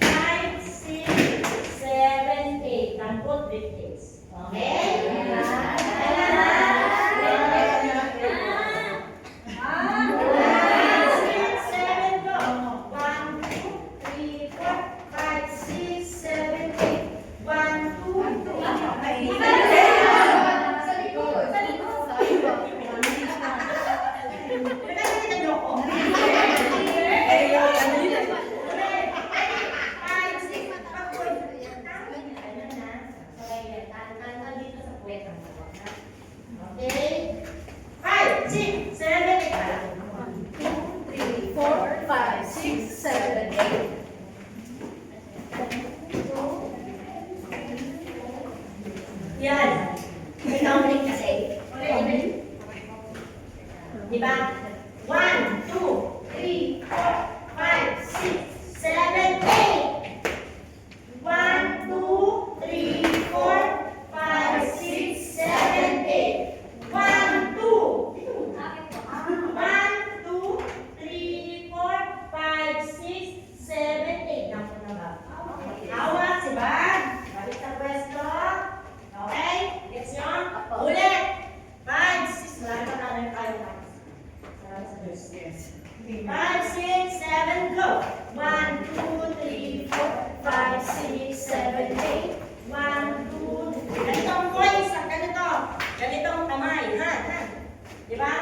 5, 6, 7, 8. Tampot, briefcase. Okay? Sa likod. Sa likod. Okay. 5, 6, 7, 8. 3, 4, 5, 6, 7, 8. Yan. May counting kasi. Diba? 1, 2, 3, 4, 5, 6, 7, 8. 1, 2, 3, 4, 5, 6, 7, 8. 1, 2. 1, 2, 3, 4, 5, 6, 7, 8. Naku na ba? Hawak si Bag. Balik sa pwesto. Okay? Gets nyo? Ulit. 5, 6. Marami pa namin tayo. Salamat sa Diyos. 5, 6, 7, go. 1, 2, 3, 4, 5, 6, 7, 8. 1, 2, 3. Ganitong voice. Ganito. Ganitong kamay. Ha? Diba?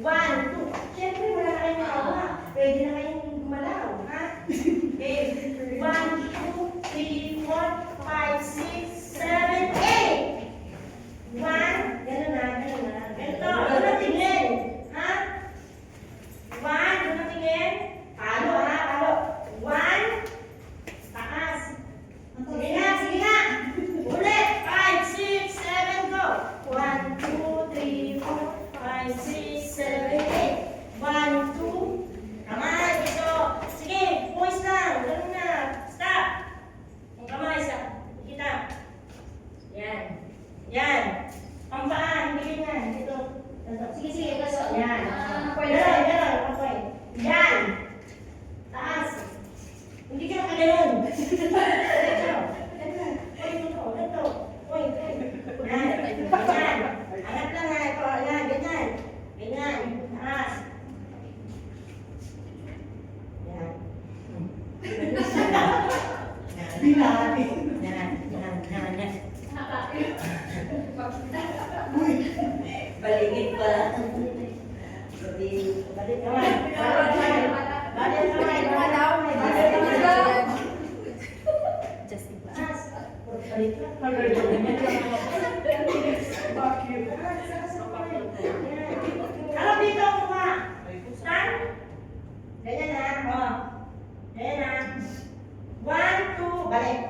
1, 2. Siyempre, wala na kayong makawa. Pwede na kayong gumalaw. Ha? Okay. 1, 2, 3, 4, 5, 6, 7, 8. 1. Ganun na. Ganito. Doon na tingin. Ha? 1. Doon na tingin. Palo, ha? Palo. 1. Taas. Sige na. Ulit. 5, 6, 7, go. 1, 2, 3, 4, 5, 6, 7, 8. 1, 2. Kamay. Ito. Sige. Voice lang. Ganun na. Stop. Ang kamay sa kita. Yan. Ang paa. Hindi ganyan. Ito. Sige. Yan. Ganon. Okay. Yan. Taas. Hindi ka nakaganon. Ganito. Uy. Yan. Ganyan. Hanap lang nga ito. Yan. Ganyan. Taas. Yan. Yan. Baligid pala. Balik kamay. Harap dito ang mukha. Stand. Ganyan na. Ganyan na. 1, 2, balik.